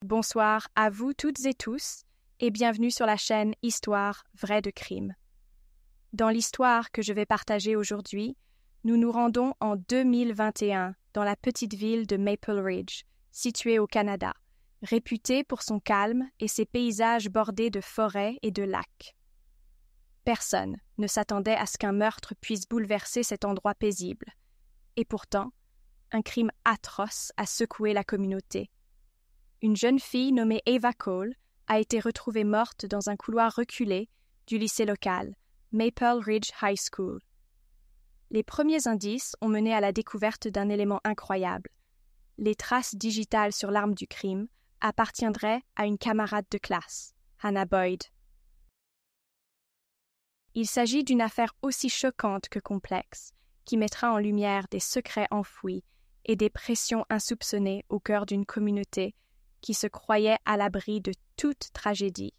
Bonsoir à vous toutes et tous et bienvenue sur la chaîne Histoire vraie de crime. Dans l'histoire que je vais partager aujourd'hui, nous nous rendons en 2021 dans la petite ville de Maple Ridge, située au Canada, réputée pour son calme et ses paysages bordés de forêts et de lacs. Personne ne s'attendait à ce qu'un meurtre puisse bouleverser cet endroit paisible. Et pourtant, un crime atroce a secoué la communauté. Une jeune fille nommée Ava Cole a été retrouvée morte dans un couloir reculé du lycée local, Maple Ridge High School. Les premiers indices ont mené à la découverte d'un élément incroyable. Les traces digitales sur l'arme du crime appartiendraient à une camarade de classe, Hannah Boyd. Il s'agit d'une affaire aussi choquante que complexe, qui mettra en lumière des secrets enfouis et des pressions insoupçonnées au cœur d'une communauté qui se croyait à l'abri de toute tragédie.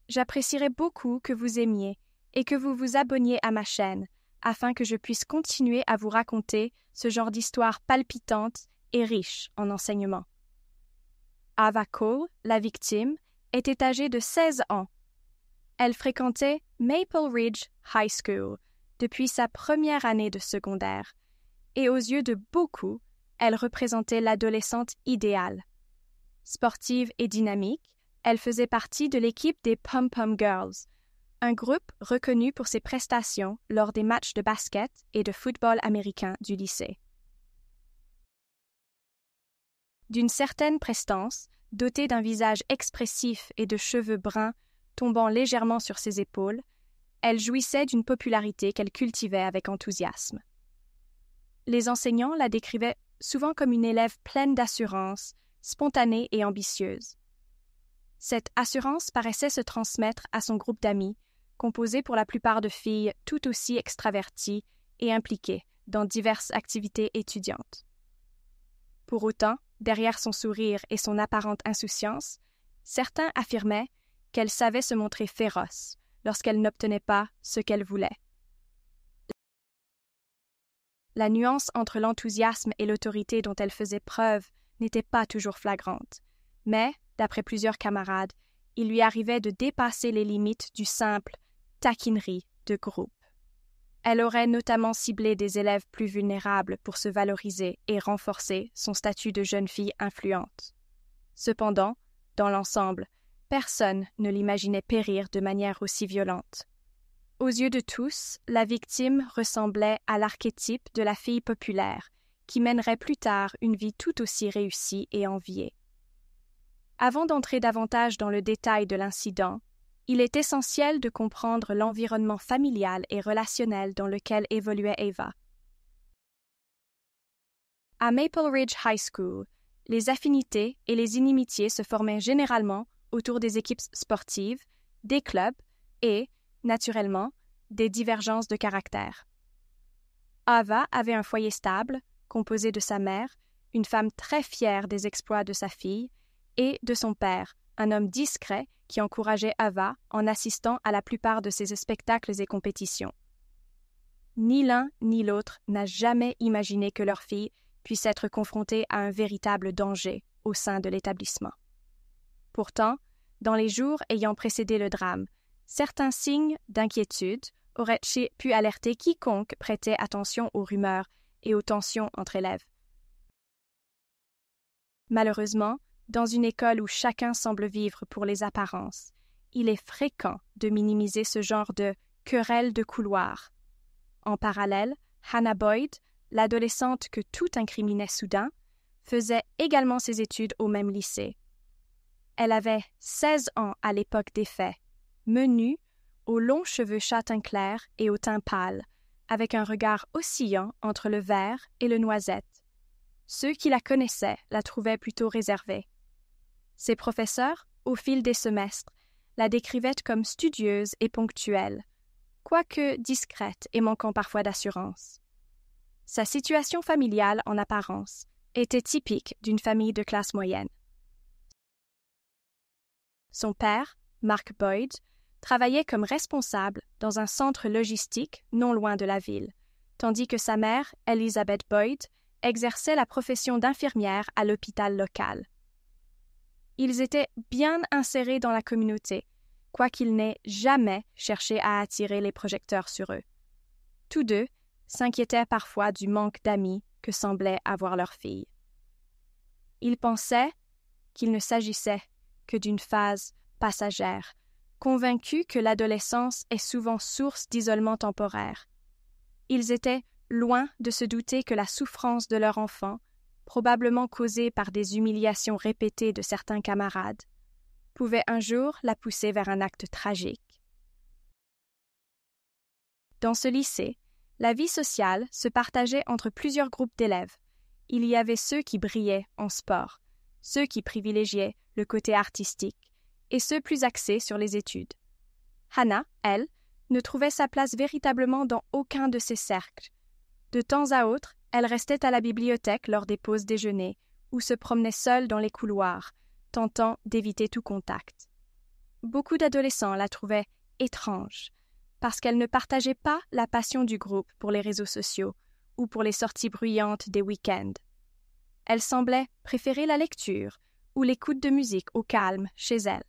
J'apprécierais beaucoup que vous aimiez et que vous vous abonniez à ma chaîne afin que je puisse continuer à vous raconter ce genre d'histoire palpitante et riche en enseignements. Ava Cole, la victime, était âgée de 16 ans. Elle fréquentait Maple Ridge High School depuis sa première année de secondaire et aux yeux de beaucoup, elle représentait l'adolescente idéale. Sportive et dynamique, elle faisait partie de l'équipe des Pom-Pom Girls, un groupe reconnu pour ses prestations lors des matchs de basket et de football américain du lycée. D'une certaine prestance, dotée d'un visage expressif et de cheveux bruns tombant légèrement sur ses épaules, elle jouissait d'une popularité qu'elle cultivait avec enthousiasme. Les enseignants la décrivaient souvent comme une élève pleine d'assurance, spontanée et ambitieuse. Cette assurance paraissait se transmettre à son groupe d'amis, composé pour la plupart de filles tout aussi extraverties et impliquées dans diverses activités étudiantes. Pour autant, derrière son sourire et son apparente insouciance, certains affirmaient qu'elle savait se montrer féroce lorsqu'elle n'obtenait pas ce qu'elle voulait. La nuance entre l'enthousiasme et l'autorité dont elle faisait preuve n'était pas toujours flagrante, mais, d'après plusieurs camarades, il lui arrivait de dépasser les limites du simple taquinerie de groupe. Elle aurait notamment ciblé des élèves plus vulnérables pour se valoriser et renforcer son statut de jeune fille influente. Cependant, dans l'ensemble, personne ne l'imaginait périr de manière aussi violente. Aux yeux de tous, la victime ressemblait à l'archétype de la fille populaire, qui mènerait plus tard une vie tout aussi réussie et enviée. Avant d'entrer davantage dans le détail de l'incident, il est essentiel de comprendre l'environnement familial et relationnel dans lequel évoluait Ava. À Maple Ridge High School, les affinités et les inimitiés se formaient généralement autour des équipes sportives, des clubs et, naturellement, des divergences de caractère. Ava avait un foyer stable, composé de sa mère, une femme très fière des exploits de sa fille, et de son père, un homme discret qui encourageait Ava en assistant à la plupart de ses spectacles et compétitions. Ni l'un ni l'autre n'a jamais imaginé que leur fille puisse être confrontée à un véritable danger au sein de l'établissement. Pourtant, dans les jours ayant précédé le drame, certains signes d'inquiétude auraient pu alerter quiconque prêtait attention aux rumeurs et aux tensions entre élèves. Malheureusement, dans une école où chacun semble vivre pour les apparences, il est fréquent de minimiser ce genre de querelle de couloir. En parallèle, Hannah Boyd, l'adolescente que tout incriminait soudain, faisait également ses études au même lycée. Elle avait 16 ans à l'époque des faits, menue, aux longs cheveux châtain clair et au teint pâle, avec un regard oscillant entre le vert et le noisette. Ceux qui la connaissaient la trouvaient plutôt réservée. Ses professeurs, au fil des semestres, la décrivaient comme studieuse et ponctuelle, quoique discrète et manquant parfois d'assurance. Sa situation familiale, en apparence, était typique d'une famille de classe moyenne. Son père, Mark Boyd, travaillait comme responsable dans un centre logistique non loin de la ville, tandis que sa mère, Elizabeth Boyd, exerçait la profession d'infirmière à l'hôpital local. Ils étaient bien insérés dans la communauté, quoiqu'ils n'aient jamais cherché à attirer les projecteurs sur eux. Tous deux s'inquiétaient parfois du manque d'amis que semblait avoir leur fille. Ils pensaient qu'il ne s'agissait que d'une phase passagère, convaincus que l'adolescence est souvent source d'isolement temporaire. Ils étaient loin de se douter que la souffrance de leur enfant, probablement causée par des humiliations répétées de certains camarades, pouvait un jour la pousser vers un acte tragique. Dans ce lycée, la vie sociale se partageait entre plusieurs groupes d'élèves. Il y avait ceux qui brillaient en sport, ceux qui privilégiaient le côté artistique et ceux plus axés sur les études. Hannah, elle, ne trouvait sa place véritablement dans aucun de ces cercles. De temps à autre, elle restait à la bibliothèque lors des pauses déjeuner ou se promenait seule dans les couloirs, tentant d'éviter tout contact. Beaucoup d'adolescents la trouvaient étrange, parce qu'elle ne partageait pas la passion du groupe pour les réseaux sociaux ou pour les sorties bruyantes des week-ends. Elle semblait préférer la lecture ou l'écoute de musique au calme chez elle.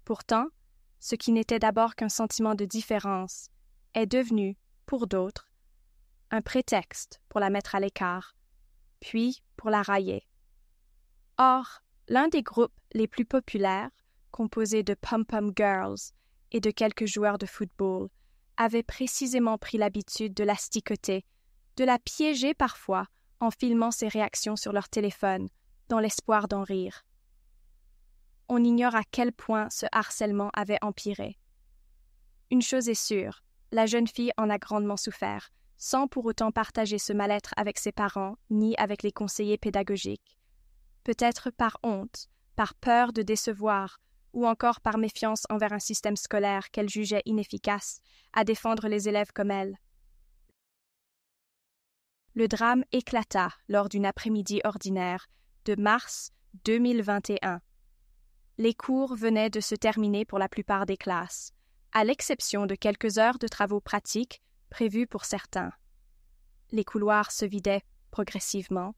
Pourtant, ce qui n'était d'abord qu'un sentiment de différence est devenu, pour d'autres, un prétexte pour la mettre à l'écart, puis pour la railler. Or, l'un des groupes les plus populaires, composé de pom-pom girls et de quelques joueurs de football, avait précisément pris l'habitude de l'asticoter, de la piéger parfois en filmant ses réactions sur leur téléphone, dans l'espoir d'en rire. On ignore à quel point ce harcèlement avait empiré. Une chose est sûre, la jeune fille en a grandement souffert, sans pour autant partager ce mal-être avec ses parents ni avec les conseillers pédagogiques. Peut-être par honte, par peur de décevoir, ou encore par méfiance envers un système scolaire qu'elle jugeait inefficace à défendre les élèves comme elle. Le drame éclata lors d'une après-midi ordinaire de mars 2021. Les cours venaient de se terminer pour la plupart des classes, à l'exception de quelques heures de travaux pratiques prévus pour certains. Les couloirs se vidaient progressivement.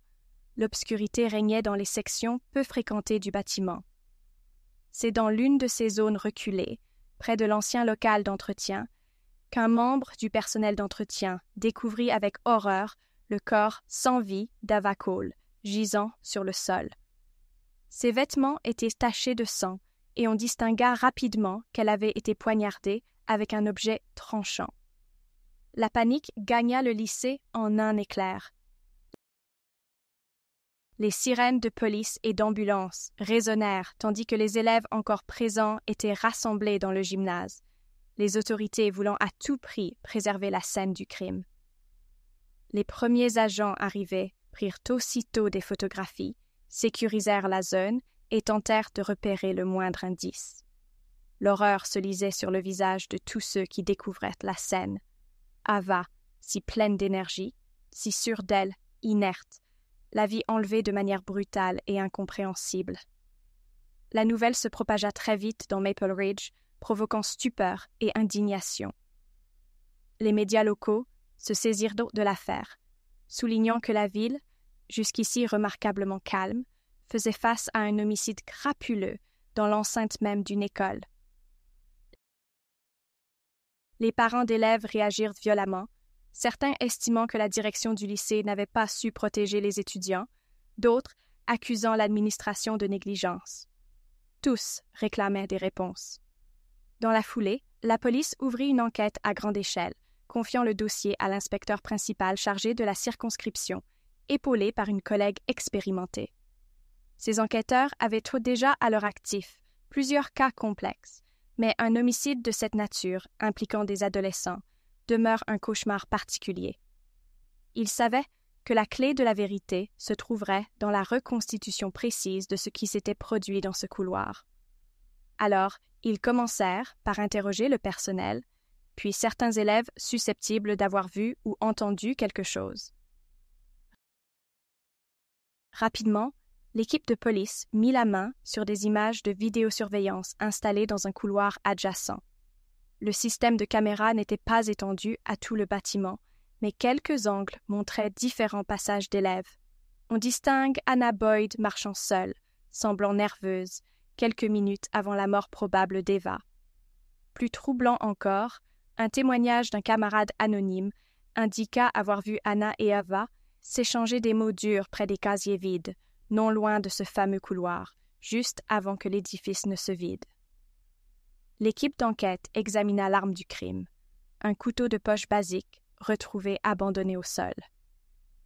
L'obscurité régnait dans les sections peu fréquentées du bâtiment. C'est dans l'une de ces zones reculées, près de l'ancien local d'entretien, qu'un membre du personnel d'entretien découvrit avec horreur le corps sans vie d'Ava Cole, gisant sur le sol. Ses vêtements étaient tachés de sang et on distingua rapidement qu'elle avait été poignardée avec un objet tranchant. La panique gagna le lycée en un éclair. Les sirènes de police et d'ambulance résonnèrent tandis que les élèves encore présents étaient rassemblés dans le gymnase, les autorités voulant à tout prix préserver la scène du crime. Les premiers agents arrivés prirent aussitôt des photographies, sécurisèrent la zone et tentèrent de repérer le moindre indice. L'horreur se lisait sur le visage de tous ceux qui découvraient la scène. Ava, si pleine d'énergie, si sûre d'elle, inerte, la vie enlevée de manière brutale et incompréhensible. La nouvelle se propagea très vite dans Maple Ridge, provoquant stupeur et indignation. Les médias locaux se saisirent de l'affaire, soulignant que la ville, jusqu'ici remarquablement calme, faisait face à un homicide crapuleux dans l'enceinte même d'une école. Les parents d'élèves réagirent violemment, certains estimant que la direction du lycée n'avait pas su protéger les étudiants, d'autres accusant l'administration de négligence. Tous réclamaient des réponses. Dans la foulée, la police ouvrit une enquête à grande échelle, confiant le dossier à l'inspecteur principal chargé de la circonscription, épaulé par une collègue expérimentée. Ces enquêteurs avaient déjà à leur actif plusieurs cas complexes, mais un homicide de cette nature, impliquant des adolescents, demeure un cauchemar particulier. Ils savaient que la clé de la vérité se trouverait dans la reconstitution précise de ce qui s'était produit dans ce couloir. Alors, ils commencèrent par interroger le personnel, puis certains élèves susceptibles d'avoir vu ou entendu quelque chose. Rapidement, l'équipe de police mit la main sur des images de vidéosurveillance installées dans un couloir adjacent. Le système de caméra n'était pas étendu à tout le bâtiment, mais quelques angles montraient différents passages d'élèves. On distingue Hannah Boyd marchant seule, semblant nerveuse, quelques minutes avant la mort probable d'Eva. Plus troublant encore, un témoignage d'un camarade anonyme indiqua avoir vu Hannah et Eva s'échanger des mots durs près des casiers vides, non loin de ce fameux couloir, juste avant que l'édifice ne se vide. L'équipe d'enquête examina l'arme du crime, un couteau de poche basique retrouvé abandonné au sol.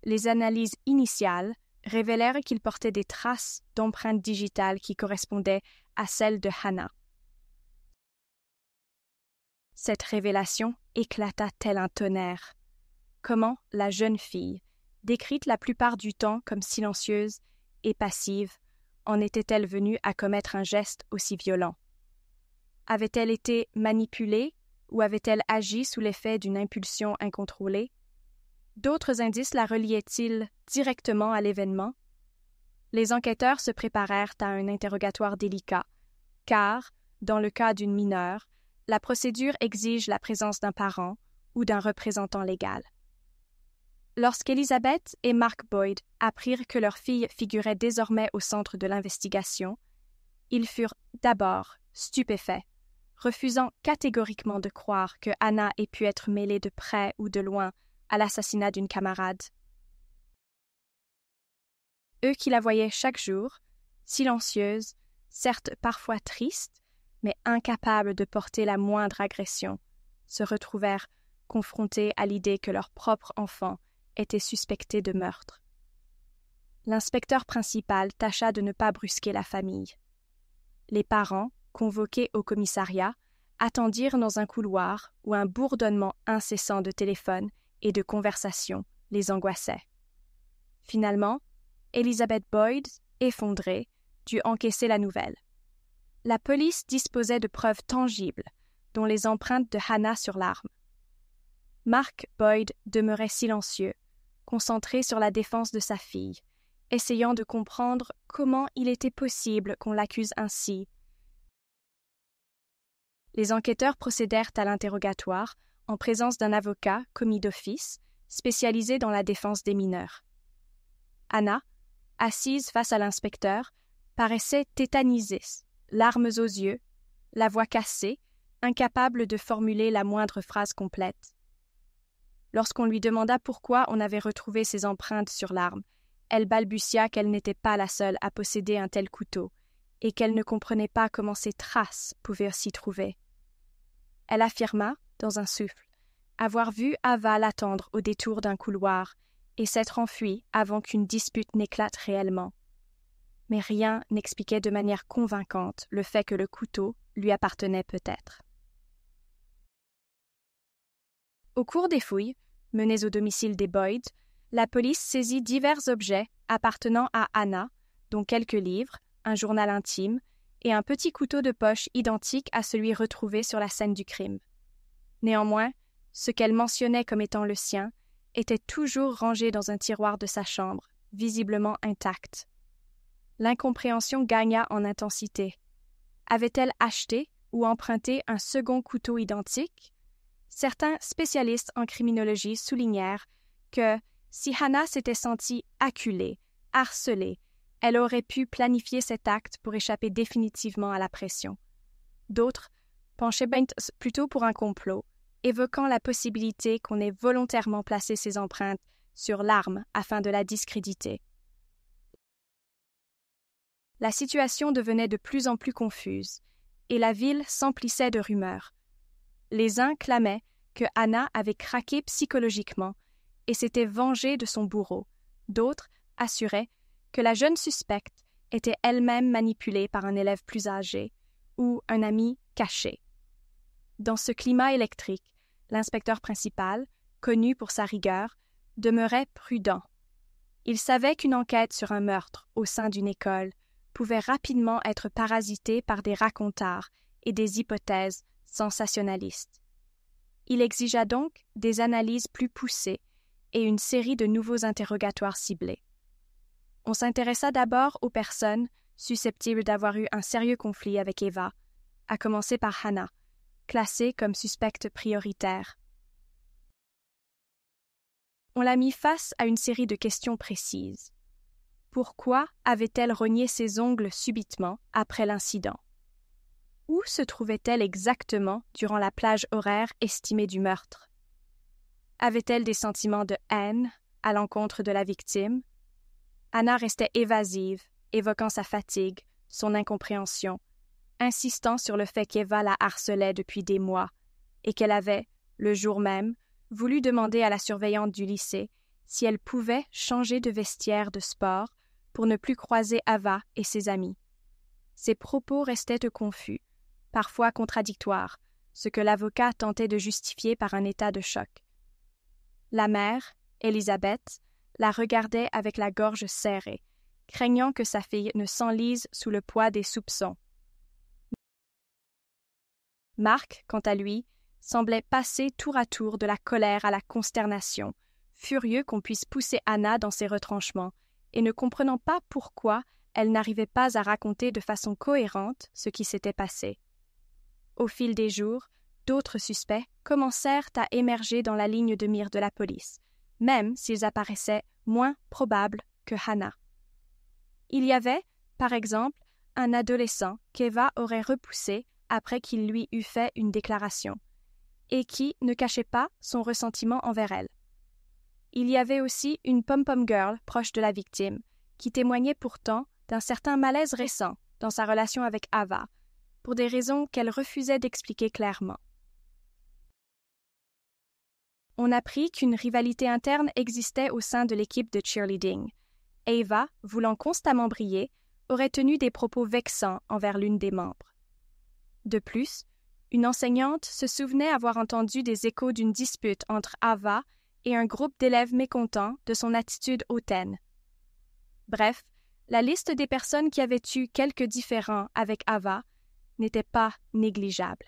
Les analyses initiales révélèrent qu'il portait des traces d'empreintes digitales qui correspondaient à celles de Hannah. Cette révélation éclata tel un tonnerre. Comment la jeune fille, décrite la plupart du temps comme silencieuse et passive, en était-elle venue à commettre un geste aussi violent? Avait-elle été manipulée ou avait-elle agi sous l'effet d'une impulsion incontrôlée? D'autres indices la reliaient-ils directement à l'événement? Les enquêteurs se préparèrent à un interrogatoire délicat, car, dans le cas d'une mineure, la procédure exige la présence d'un parent ou d'un représentant légal. Lorsqu'Elizabeth et Mark Boyd apprirent que leur fille figurait désormais au centre de l'investigation, ils furent d'abord stupéfaits, refusant catégoriquement de croire que Hannah ait pu être mêlée de près ou de loin à l'assassinat d'une camarade. Eux qui la voyaient chaque jour, silencieuse, certes parfois triste, mais incapables de porter la moindre agression, se retrouvèrent confrontés à l'idée que leur propre enfant était suspecté de meurtre. L'inspecteur principal tâcha de ne pas brusquer la famille. Les parents, convoqués au commissariat, attendirent dans un couloir où un bourdonnement incessant de téléphone et de conversation les angoissait. Finalement, Elizabeth Boyd, effondrée, dut encaisser la nouvelle. La police disposait de preuves tangibles, dont les empreintes de Hannah sur l'arme. Mark Boyd demeurait silencieux, concentré sur la défense de sa fille, essayant de comprendre comment il était possible qu'on l'accuse ainsi. Les enquêteurs procédèrent à l'interrogatoire en présence d'un avocat commis d'office spécialisé dans la défense des mineurs. Hannah, assise face à l'inspecteur, paraissait tétanisée, larmes aux yeux, la voix cassée, incapable de formuler la moindre phrase complète. Lorsqu'on lui demanda pourquoi on avait retrouvé ses empreintes sur l'arme, elle balbutia qu'elle n'était pas la seule à posséder un tel couteau et qu'elle ne comprenait pas comment ces traces pouvaient s'y trouver. Elle affirma, dans un souffle, avoir vu Ava l'attendre au détour d'un couloir et s'être enfuie avant qu'une dispute n'éclate réellement. Mais rien n'expliquait de manière convaincante le fait que le couteau lui appartenait peut-être. Au cours des fouilles, menées au domicile des Boyd, la police saisit divers objets appartenant à Hannah, dont quelques livres, un journal intime et un petit couteau de poche identique à celui retrouvé sur la scène du crime. Néanmoins, ce qu'elle mentionnait comme étant le sien était toujours rangé dans un tiroir de sa chambre, visiblement intact. L'incompréhension gagna en intensité. Avait-elle acheté ou emprunté un second couteau identique? Certains spécialistes en criminologie soulignèrent que, si Hannah s'était sentie acculée, harcelée, elle aurait pu planifier cet acte pour échapper définitivement à la pression. D'autres penchaient plutôt pour un complot, évoquant la possibilité qu'on ait volontairement placé ses empreintes sur l'arme afin de la discréditer. La situation devenait de plus en plus confuse, et la ville s'emplissait de rumeurs. Les uns clamaient que Hannah avait craqué psychologiquement et s'était vengée de son bourreau. D'autres assuraient que la jeune suspecte était elle-même manipulée par un élève plus âgé ou un ami caché. Dans ce climat électrique, l'inspecteur principal, connu pour sa rigueur, demeurait prudent. Il savait qu'une enquête sur un meurtre au sein d'une école pouvait rapidement être parasitée par des racontars et des hypothèses sensationnalistes. Il exigea donc des analyses plus poussées et une série de nouveaux interrogatoires ciblés. On s'intéressa d'abord aux personnes susceptibles d'avoir eu un sérieux conflit avec Eva, à commencer par Hannah, classée comme suspecte prioritaire. On la mit face à une série de questions précises. Pourquoi avait-elle rogné ses ongles subitement après l'incident? Où se trouvait-elle exactement durant la plage horaire estimée du meurtre? Avait-elle des sentiments de haine à l'encontre de la victime? Hannah restait évasive, évoquant sa fatigue, son incompréhension, insistant sur le fait qu'Eva la harcelait depuis des mois et qu'elle avait, le jour même, voulu demander à la surveillante du lycée si elle pouvait changer de vestiaire de sport pour ne plus croiser Ava et ses amis. Ses propos restaient confus, parfois contradictoires, ce que l'avocat tentait de justifier par un état de choc. La mère, Elisabeth, la regardait avec la gorge serrée, craignant que sa fille ne s'enlise sous le poids des soupçons. Marc, quant à lui, semblait passer tour à tour de la colère à la consternation, furieux qu'on puisse pousser Hannah dans ses retranchements, et ne comprenant pas pourquoi elle n'arrivait pas à raconter de façon cohérente ce qui s'était passé. Au fil des jours, d'autres suspects commencèrent à émerger dans la ligne de mire de la police, même s'ils apparaissaient moins probables que Hannah. Il y avait, par exemple, un adolescent qu'Eva aurait repoussé après qu'il lui eût fait une déclaration, et qui ne cachait pas son ressentiment envers elle. Il y avait aussi une pom-pom girl proche de la victime, qui témoignait pourtant d'un certain malaise récent dans sa relation avec Ava, pour des raisons qu'elle refusait d'expliquer clairement. On apprit qu'une rivalité interne existait au sein de l'équipe de cheerleading. Ava, voulant constamment briller, aurait tenu des propos vexants envers l'une des membres. De plus, une enseignante se souvenait avoir entendu des échos d'une dispute entre Ava et un groupe d'élèves mécontents de son attitude hautaine. Bref, la liste des personnes qui avaient eu quelques différends avec Ava n'était pas négligeable.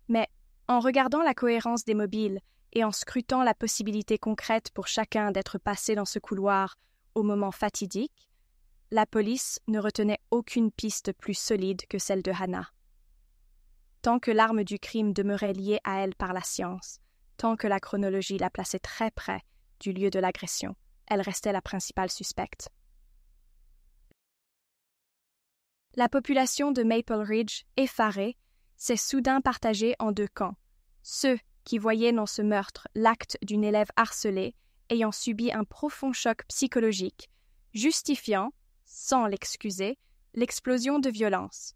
Mais, en regardant la cohérence des mobiles et en scrutant la possibilité concrète pour chacun d'être passé dans ce couloir au moment fatidique, la police ne retenait aucune piste plus solide que celle de Hannah. Tant que l'arme du crime demeurait liée à elle par la science, tant que la chronologie la plaçait très près du lieu de l'agression, elle restait la principale suspecte. La population de Maple Ridge, effarée, s'est soudain partagée en deux camps. Ceux qui voyaient dans ce meurtre l'acte d'une élève harcelée ayant subi un profond choc psychologique, justifiant, sans l'excuser, l'explosion de violence,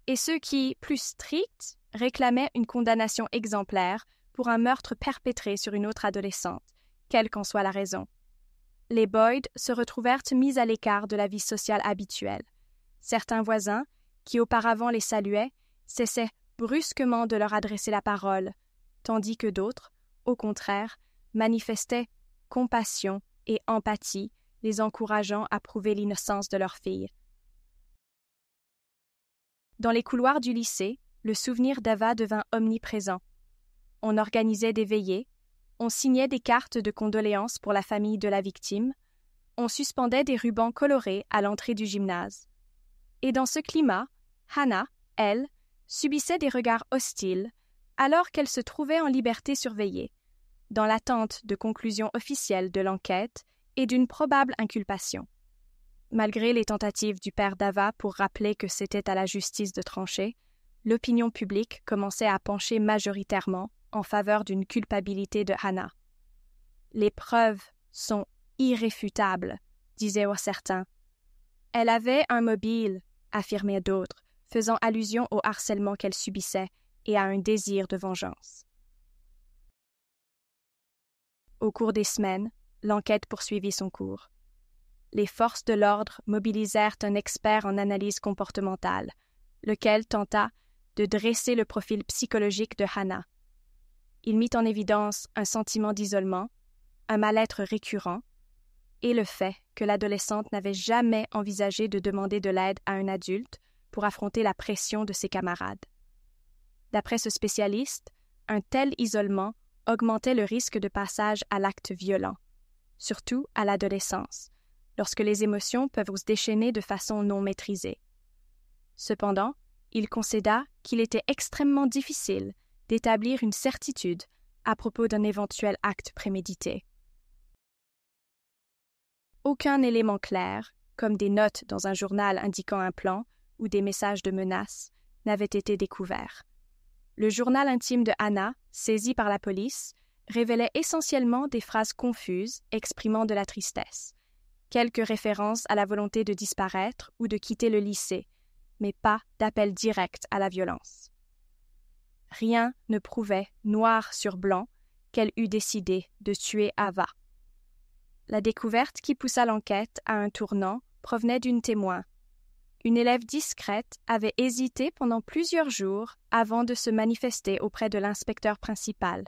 et ceux qui, plus stricts, réclamaient une condamnation exemplaire pour un meurtre perpétré sur une autre adolescente, quelle qu'en soit la raison. Les Boyd se retrouvèrent mis à l'écart de la vie sociale habituelle. Certains voisins, qui auparavant les saluaient, cessaient brusquement de leur adresser la parole, tandis que d'autres, au contraire, manifestaient compassion et empathie, les encourageant à prouver l'innocence de leur fille. Dans les couloirs du lycée, le souvenir d'Ava devint omniprésent. On organisait des veillées, on signait des cartes de condoléances pour la famille de la victime, on suspendait des rubans colorés à l'entrée du gymnase. Et dans ce climat, Hannah, elle, subissait des regards hostiles, alors qu'elle se trouvait en liberté surveillée, dans l'attente de conclusions officielles de l'enquête et d'une probable inculpation. Malgré les tentatives du père d'Ava pour rappeler que c'était à la justice de trancher, l'opinion publique commençait à pencher majoritairement en faveur d'une culpabilité de Hannah. « Les preuves sont irréfutables », disaient certains. « Elle avait un mobile », affirmaient d'autres, faisant allusion au harcèlement qu'elle subissait et à un désir de vengeance. Au cours des semaines, l'enquête poursuivit son cours. Les forces de l'ordre mobilisèrent un expert en analyse comportementale, lequel tenta de dresser le profil psychologique de Hannah. Il mit en évidence un sentiment d'isolement, un mal-être récurrent, et le fait que l'adolescente n'avait jamais envisagé de demander de l'aide à un adulte pour affronter la pression de ses camarades. D'après ce spécialiste, un tel isolement augmentait le risque de passage à l'acte violent, surtout à l'adolescence, lorsque les émotions peuvent se déchaîner de façon non maîtrisée. Cependant, il concéda qu'il était extrêmement difficile d'établir une certitude à propos d'un éventuel acte prémédité. Aucun élément clair, comme des notes dans un journal indiquant un plan ou des messages de menaces, n'avaient été découverts. Le journal intime de Hannah, saisi par la police, révélait essentiellement des phrases confuses exprimant de la tristesse, quelques références à la volonté de disparaître ou de quitter le lycée, mais pas d'appel direct à la violence. Rien ne prouvait, noir sur blanc, qu'elle eût décidé de tuer Ava. La découverte qui poussa l'enquête à un tournant provenait d'une témoin. Une élève discrète avait hésité pendant plusieurs jours avant de se manifester auprès de l'inspecteur principal.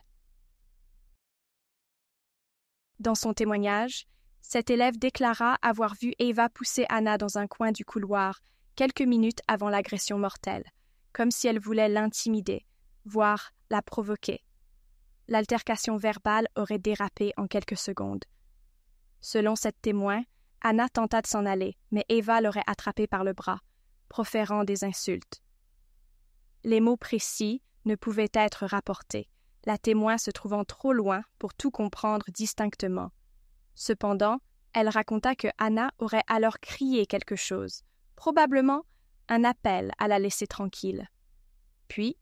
Dans son témoignage, cette élève déclara avoir vu Ava pousser Hannah dans un coin du couloir quelques minutes avant l'agression mortelle, comme si elle voulait l'intimider, voire la provoquer. L'altercation verbale aurait dérapé en quelques secondes. Selon cette témoin, Hannah tenta de s'en aller, mais Ava l'aurait attrapée par le bras, proférant des insultes. Les mots précis ne pouvaient être rapportés, la témoin se trouvant trop loin pour tout comprendre distinctement. Cependant, elle raconta que Hannah aurait alors crié quelque chose, probablement un appel à la laisser tranquille. Puis,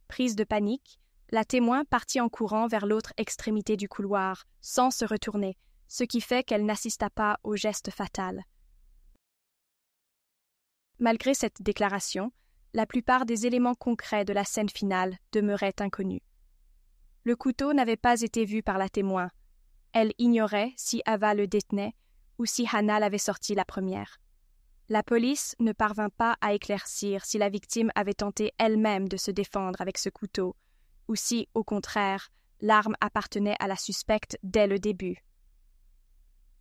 prise de panique, la témoin partit en courant vers l'autre extrémité du couloir, sans se retourner, ce qui fait qu'elle n'assista pas au geste fatal. Malgré cette déclaration, la plupart des éléments concrets de la scène finale demeuraient inconnus. Le couteau n'avait pas été vu par la témoin. Elle ignorait si Ava le détenait ou si Hannah l'avait sorti la première. La police ne parvint pas à éclaircir si la victime avait tenté elle-même de se défendre avec ce couteau, ou si, au contraire, l'arme appartenait à la suspecte dès le début.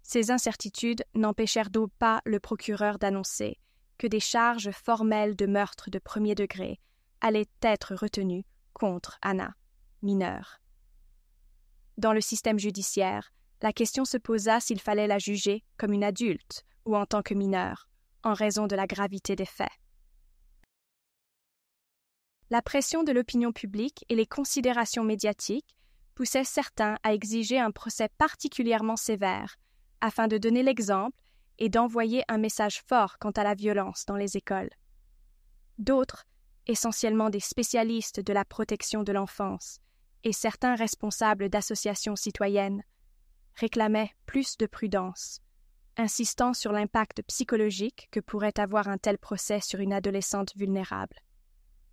Ces incertitudes n'empêchèrent donc pas le procureur d'annoncer que des charges formelles de meurtre de premier degré allaient être retenues contre Hannah, mineure. Dans le système judiciaire, la question se posa s'il fallait la juger comme une adulte ou en tant que mineure, en raison de la gravité des faits. La pression de l'opinion publique et les considérations médiatiques poussaient certains à exiger un procès particulièrement sévère, afin de donner l'exemple et d'envoyer un message fort quant à la violence dans les écoles. D'autres, essentiellement des spécialistes de la protection de l'enfance, et certains responsables d'associations citoyennes, réclamaient plus de prudence, insistant sur l'impact psychologique que pourrait avoir un tel procès sur une adolescente vulnérable.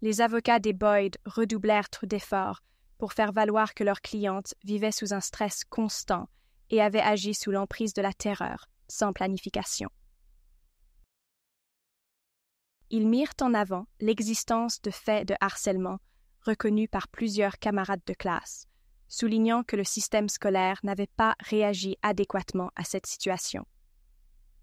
Les avocats des Boyd redoublèrent d'efforts pour faire valoir que leur cliente vivait sous un stress constant et avait agi sous l'emprise de la terreur, sans planification. Ils mirent en avant l'existence de faits de harcèlement reconnus par plusieurs camarades de classe, soulignant que le système scolaire n'avait pas réagi adéquatement à cette situation.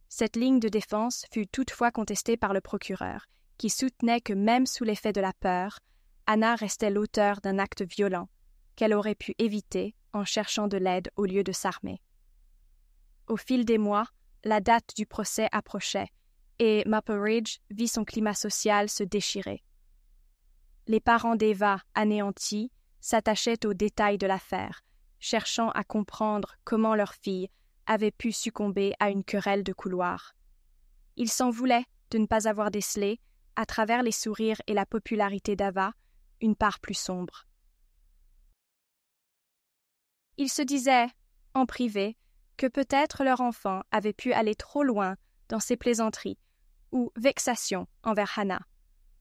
Cette ligne de défense fut toutefois contestée par le procureur, qui soutenait que même sous l'effet de la peur, Hannah restait l'auteur d'un acte violent, qu'elle aurait pu éviter en cherchant de l'aide au lieu de s'armer. Au fil des mois, la date du procès approchait, et Maple Ridge vit son climat social se déchirer. Les parents d'Eva, anéantis, s'attachaient aux détails de l'affaire, cherchant à comprendre comment leur fille avait pu succomber à une querelle de couloir. Ils s'en voulaient de ne pas avoir décelé, à travers les sourires et la popularité d'Ava, une part plus sombre. Ils se disaient, en privé, que peut-être leur enfant avait pu aller trop loin dans ses plaisanteries ou vexations envers Hannah,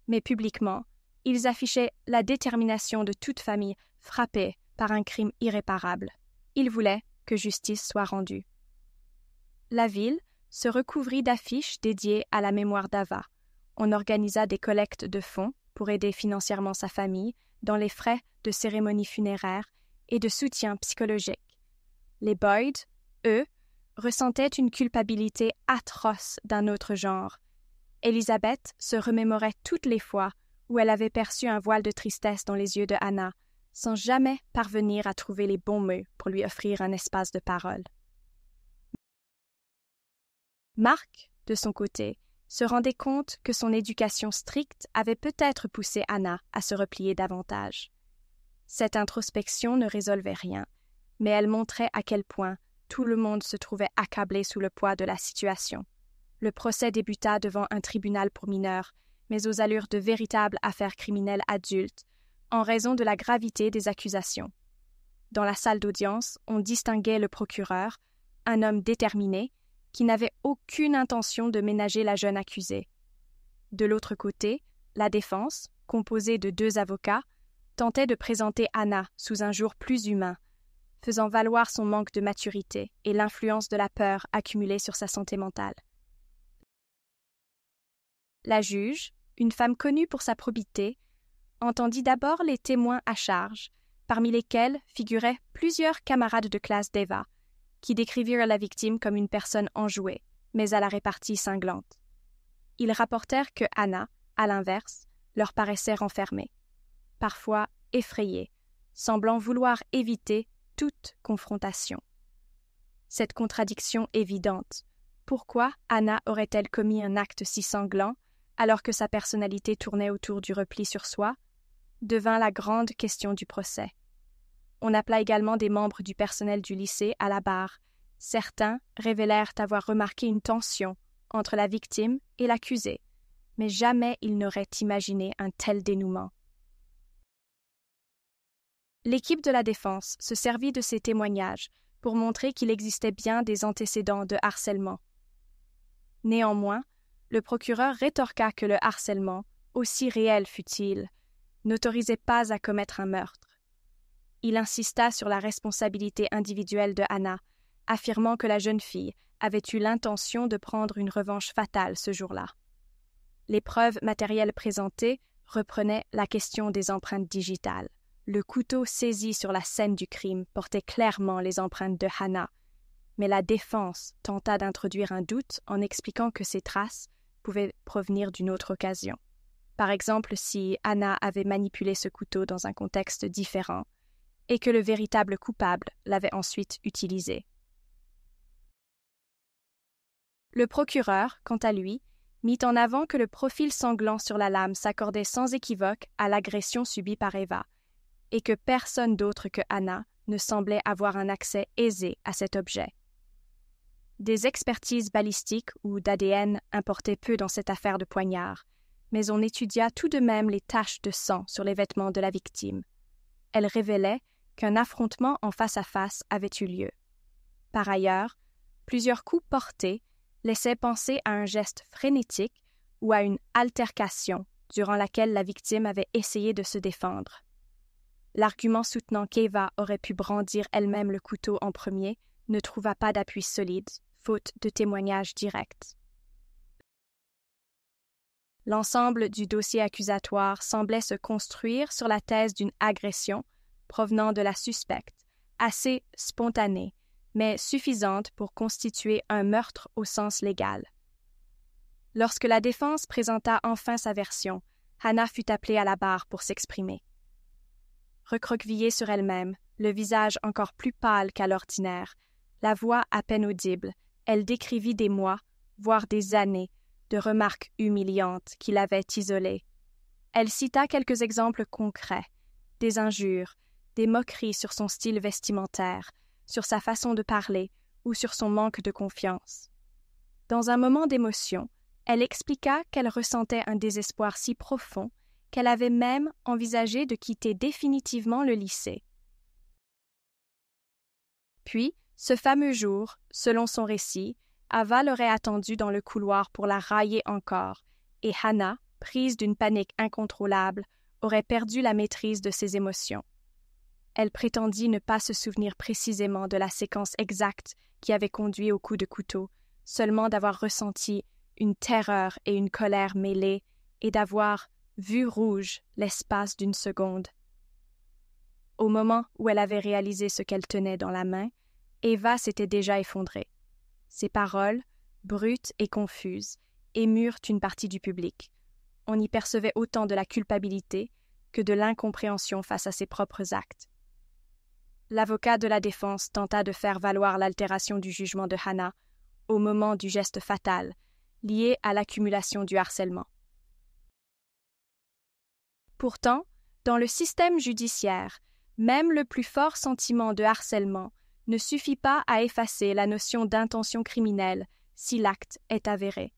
mais publiquement, ils affichaient la détermination de toute famille frappée par un crime irréparable. Ils voulaient que justice soit rendue. La ville se recouvrit d'affiches dédiées à la mémoire d'Ava. On organisa des collectes de fonds pour aider financièrement sa famille dans les frais de cérémonies funéraires et de soutien psychologique. Les Boyd, eux, ressentaient une culpabilité atroce d'un autre genre. Elizabeth se remémorait toutes les fois où elle avait perçu un voile de tristesse dans les yeux de Hannah, sans jamais parvenir à trouver les bons mots pour lui offrir un espace de parole. Mark, de son côté, se rendait compte que son éducation stricte avait peut-être poussé Hannah à se replier davantage. Cette introspection ne résolvait rien, mais elle montrait à quel point tout le monde se trouvait accablé sous le poids de la situation. Le procès débuta devant un tribunal pour mineurs, mais aux allures de véritables affaires criminelles adultes, en raison de la gravité des accusations. Dans la salle d'audience, on distinguait le procureur, un homme déterminé, qui n'avait aucune intention de ménager la jeune accusée. De l'autre côté, la défense, composée de 2 avocats, tentait de présenter Hannah sous un jour plus humain, faisant valoir son manque de maturité et l'influence de la peur accumulée sur sa santé mentale. La juge, une femme connue pour sa probité, entendit d'abord les témoins à charge, parmi lesquels figuraient plusieurs camarades de classe d'Eva, qui décrivirent la victime comme une personne enjouée, mais à la répartie cinglante. Ils rapportèrent que Hannah, à l'inverse, leur paraissait renfermée, parfois effrayée, semblant vouloir éviter toute confrontation. Cette contradiction évidente, pourquoi Hannah aurait-elle commis un acte si sanglant alors que sa personnalité tournait autour du repli sur soi, devint la grande question du procès. On appela également des membres du personnel du lycée à la barre. Certains révélèrent avoir remarqué une tension entre la victime et l'accusé, mais jamais ils n'auraient imaginé un tel dénouement. L'équipe de la défense se servit de ces témoignages pour montrer qu'il existait bien des antécédents de harcèlement. Néanmoins, le procureur rétorqua que le harcèlement, aussi réel fût-il, n'autorisait pas à commettre un meurtre. Il insista sur la responsabilité individuelle de Hannah, affirmant que la jeune fille avait eu l'intention de prendre une revanche fatale ce jour-là. Les preuves matérielles présentées reprenaient la question des empreintes digitales. Le couteau saisi sur la scène du crime portait clairement les empreintes de Hannah, mais la défense tenta d'introduire un doute en expliquant que ces traces pouvaient provenir d'une autre occasion. Par exemple, si Hannah avait manipulé ce couteau dans un contexte différent et que le véritable coupable l'avait ensuite utilisé. Le procureur, quant à lui, mit en avant que le profil sanglant sur la lame s'accordait sans équivoque à l'agression subie par Eva, et que personne d'autre que Hannah ne semblait avoir un accès aisé à cet objet. Des expertises balistiques ou d'ADN importaient peu dans cette affaire de poignard, mais on étudia tout de même les taches de sang sur les vêtements de la victime. Elles révélaient qu'un affrontement en face à face avait eu lieu. Par ailleurs, plusieurs coups portés laissaient penser à un geste frénétique ou à une altercation durant laquelle la victime avait essayé de se défendre. L'argument soutenant qu'Eva aurait pu brandir elle-même le couteau en premier ne trouva pas d'appui solide, faute de témoignages directs. L'ensemble du dossier accusatoire semblait se construire sur la thèse d'une agression provenant de la suspecte, assez spontanée, mais suffisante pour constituer un meurtre au sens légal. Lorsque la défense présenta enfin sa version, Hannah fut appelée à la barre pour s'exprimer. Recroquevillée sur elle-même, le visage encore plus pâle qu'à l'ordinaire, la voix à peine audible, elle décrivit des mois, voire des années, de remarques humiliantes qui l'avaient isolée. Elle cita quelques exemples concrets, des injures, des moqueries sur son style vestimentaire, sur sa façon de parler ou sur son manque de confiance. Dans un moment d'émotion, elle expliqua qu'elle ressentait un désespoir si profond qu'elle avait même envisagé de quitter définitivement le lycée. Puis, ce fameux jour, selon son récit, Ava l'aurait attendue dans le couloir pour la railler encore, et Hannah, prise d'une panique incontrôlable, aurait perdu la maîtrise de ses émotions. Elle prétendit ne pas se souvenir précisément de la séquence exacte qui avait conduit au coup de couteau, seulement d'avoir ressenti une terreur et une colère mêlées et d'avoir vu rouge l'espace d'une seconde. Au moment où elle avait réalisé ce qu'elle tenait dans la main, Eva s'était déjà effondrée. Ses paroles, brutes et confuses, émurent une partie du public. On y percevait autant de la culpabilité que de l'incompréhension face à ses propres actes. L'avocat de la défense tenta de faire valoir l'altération du jugement de Hannah au moment du geste fatal, lié à l'accumulation du harcèlement. Pourtant, dans le système judiciaire, même le plus fort sentiment de harcèlement ne suffit pas à effacer la notion d'intention criminelle si l'acte est avéré.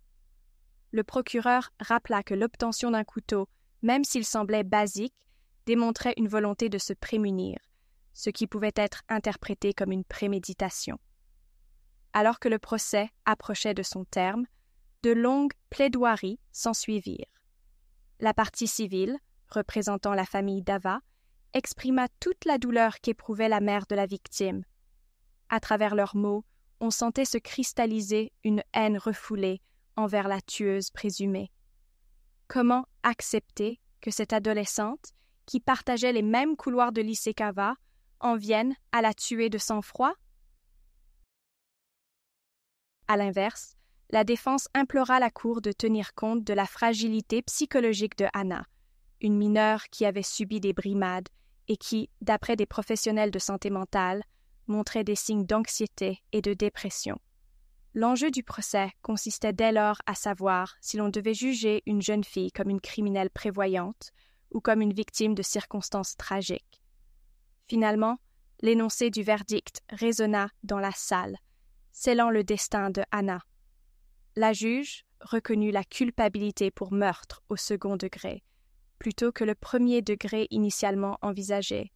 Le procureur rappela que l'obtention d'un couteau, même s'il semblait basique, démontrait une volonté de se prémunir, ce qui pouvait être interprété comme une préméditation. Alors que le procès approchait de son terme, de longues plaidoiries s'ensuivirent. La partie civile, représentant la famille Dava, exprima toute la douleur qu'éprouvait la mère de la victime. À travers leurs mots, on sentait se cristalliser une haine refoulée envers la tueuse présumée. Comment accepter que cette adolescente, qui partageait les mêmes couloirs de l'Isekava, en vienne à la tuer de sang-froid? À l'inverse, la défense implora la Cour de tenir compte de la fragilité psychologique de Anna, une mineure qui avait subi des brimades et qui, d'après des professionnels de santé mentale, montrait des signes d'anxiété et de dépression. L'enjeu du procès consistait dès lors à savoir si l'on devait juger une jeune fille comme une criminelle prévoyante ou comme une victime de circonstances tragiques. Finalement, l'énoncé du verdict résonna dans la salle, scellant le destin de Anna. La juge reconnut la culpabilité pour meurtre au second degré, plutôt que le premier degré initialement envisagé,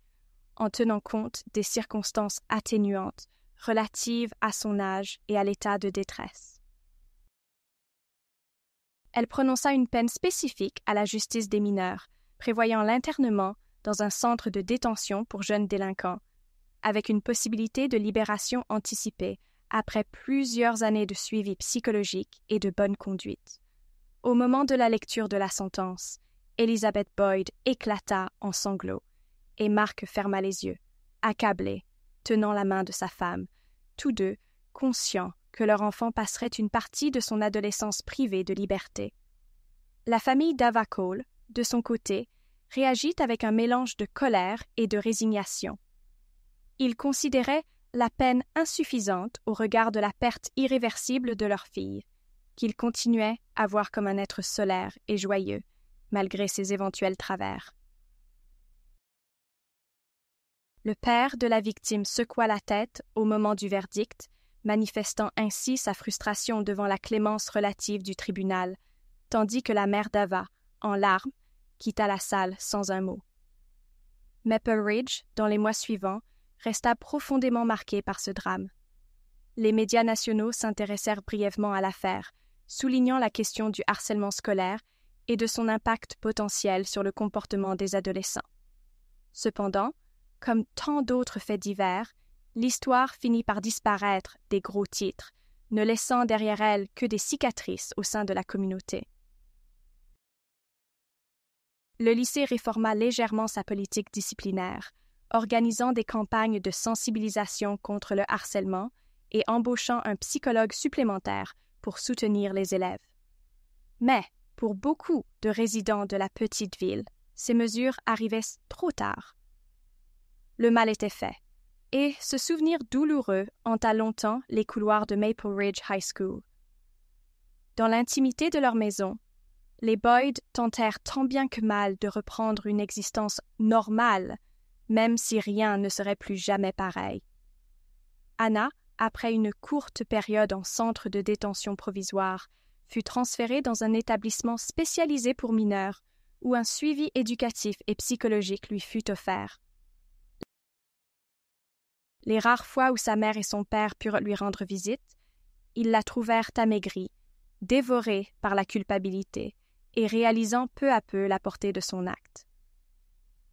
en tenant compte des circonstances atténuantes relatives à son âge et à l'état de détresse. Elle prononça une peine spécifique à la justice des mineurs, prévoyant l'internement dans un centre de détention pour jeunes délinquants, avec une possibilité de libération anticipée après plusieurs années de suivi psychologique et de bonne conduite. Au moment de la lecture de la sentence, Elizabeth Boyd éclata en sanglots, et Mark ferma les yeux, accablé, tenant la main de sa femme, tous deux conscients que leur enfant passerait une partie de son adolescence privée de liberté. La famille Dava Cole, de son côté, réagit avec un mélange de colère et de résignation. Ils considéraient la peine insuffisante au regard de la perte irréversible de leur fille, qu'ils continuaient à voir comme un être solaire et joyeux, malgré ses éventuels travers. Le père de la victime secoua la tête au moment du verdict, manifestant ainsi sa frustration devant la clémence relative du tribunal, tandis que la mère Dava, en larmes, quitta la salle sans un mot. Maple Ridge, dans les mois suivants, resta profondément marqué par ce drame. Les médias nationaux s'intéressèrent brièvement à l'affaire, soulignant la question du harcèlement scolaire et de son impact potentiel sur le comportement des adolescents. Cependant, comme tant d'autres faits divers, l'histoire finit par disparaître des gros titres, ne laissant derrière elle que des cicatrices au sein de la communauté. Le lycée réforma légèrement sa politique disciplinaire, organisant des campagnes de sensibilisation contre le harcèlement et embauchant un psychologue supplémentaire pour soutenir les élèves. Mais, pour beaucoup de résidents de la petite ville, ces mesures arrivaient trop tard. Le mal était fait, et ce souvenir douloureux hanta longtemps les couloirs de Maple Ridge High School. Dans l'intimité de leur maison, les Boyd tentèrent tant bien que mal de reprendre une existence normale, même si rien ne serait plus jamais pareil. Anna, après une courte période en centre de détention provisoire, fut transférée dans un établissement spécialisé pour mineurs, où un suivi éducatif et psychologique lui fut offert. Les rares fois où sa mère et son père purent lui rendre visite, ils la trouvèrent amaigrie, dévorée par la culpabilité et réalisant peu à peu la portée de son acte.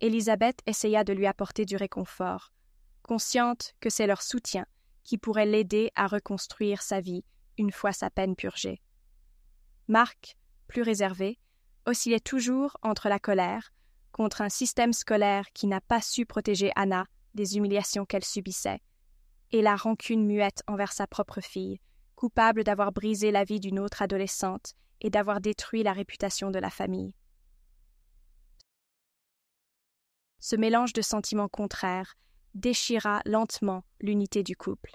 Élisabeth essaya de lui apporter du réconfort, consciente que c'est leur soutien qui pourrait l'aider à reconstruire sa vie une fois sa peine purgée. Mark, plus réservé, oscillait toujours entre la colère contre un système scolaire qui n'a pas su protéger Anna des humiliations qu'elle subissait, et la rancune muette envers sa propre fille, coupable d'avoir brisé la vie d'une autre adolescente et d'avoir détruit la réputation de la famille. Ce mélange de sentiments contraires déchira lentement l'unité du couple,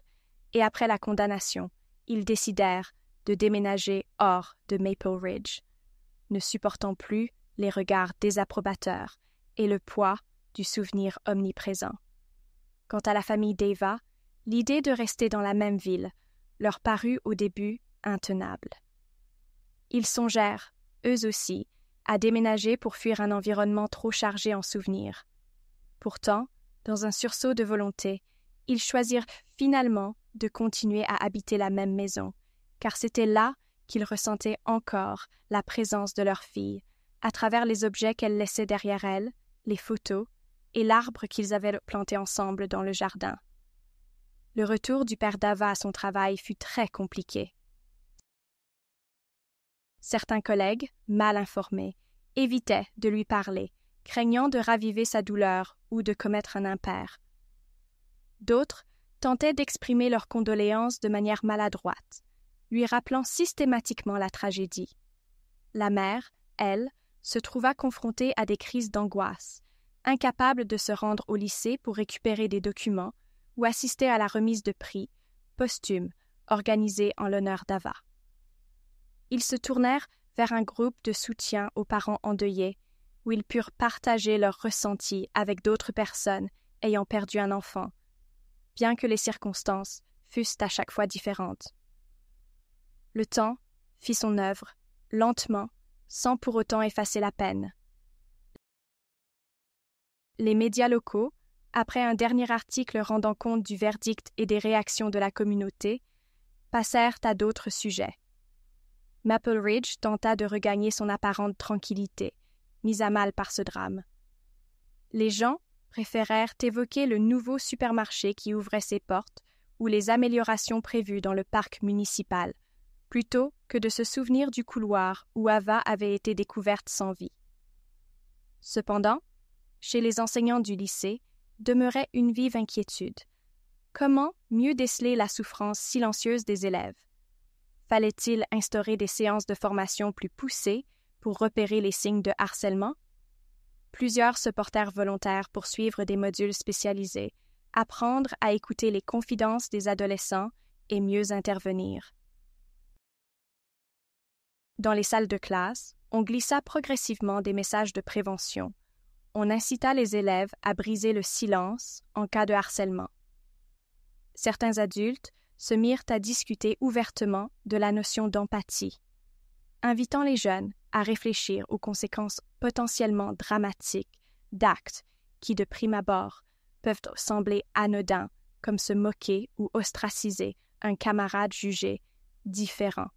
et après la condamnation, ils décidèrent de déménager hors de Maple Ridge, ne supportant plus les regards désapprobateurs et le poids du souvenir omniprésent. Quant à la famille Dava, l'idée de rester dans la même ville leur parut au début intenable. Ils songèrent, eux aussi, à déménager pour fuir un environnement trop chargé en souvenirs. Pourtant, dans un sursaut de volonté, ils choisirent finalement de continuer à habiter la même maison, car c'était là qu'ils ressentaient encore la présence de leur fille, à travers les objets qu'elle laissait derrière elle, les photos et l'arbre qu'ils avaient planté ensemble dans le jardin. Le retour du père Dava à son travail fut très compliqué. Certains collègues, mal informés, évitaient de lui parler, craignant de raviver sa douleur ou de commettre un impair. D'autres tentaient d'exprimer leurs condoléances de manière maladroite, lui rappelant systématiquement la tragédie. La mère, elle, se trouva confrontée à des crises d'angoisse, incapable de se rendre au lycée pour récupérer des documents ou assister à la remise de prix posthume organisée en l'honneur d'Ava. Ils se tournèrent vers un groupe de soutien aux parents endeuillés, où ils purent partager leurs ressentis avec d'autres personnes ayant perdu un enfant, bien que les circonstances fussent à chaque fois différentes. Le temps fit son œuvre, lentement, sans pour autant effacer la peine. Les médias locaux, après un dernier article rendant compte du verdict et des réactions de la communauté, passèrent à d'autres sujets. Maple Ridge tenta de regagner son apparente tranquillité, mise à mal par ce drame. Les gens préférèrent évoquer le nouveau supermarché qui ouvrait ses portes ou les améliorations prévues dans le parc municipal, plutôt que de se souvenir du couloir où Ava avait été découverte sans vie. Cependant, chez les enseignants du lycée, demeurait une vive inquiétude. Comment mieux déceler la souffrance silencieuse des élèves? Fallait-il instaurer des séances de formation plus poussées pour repérer les signes de harcèlement? Plusieurs se portèrent volontaires pour suivre des modules spécialisés, apprendre à écouter les confidences des adolescents et mieux intervenir. Dans les salles de classe, on glissa progressivement des messages de prévention. On incita les élèves à briser le silence en cas de harcèlement. Certains adultes se mirent à discuter ouvertement de la notion d'empathie, invitant les jeunes à réfléchir aux conséquences potentiellement dramatiques d'actes qui, de prime abord, peuvent sembler anodins, comme se moquer ou ostraciser un camarade jugé différent.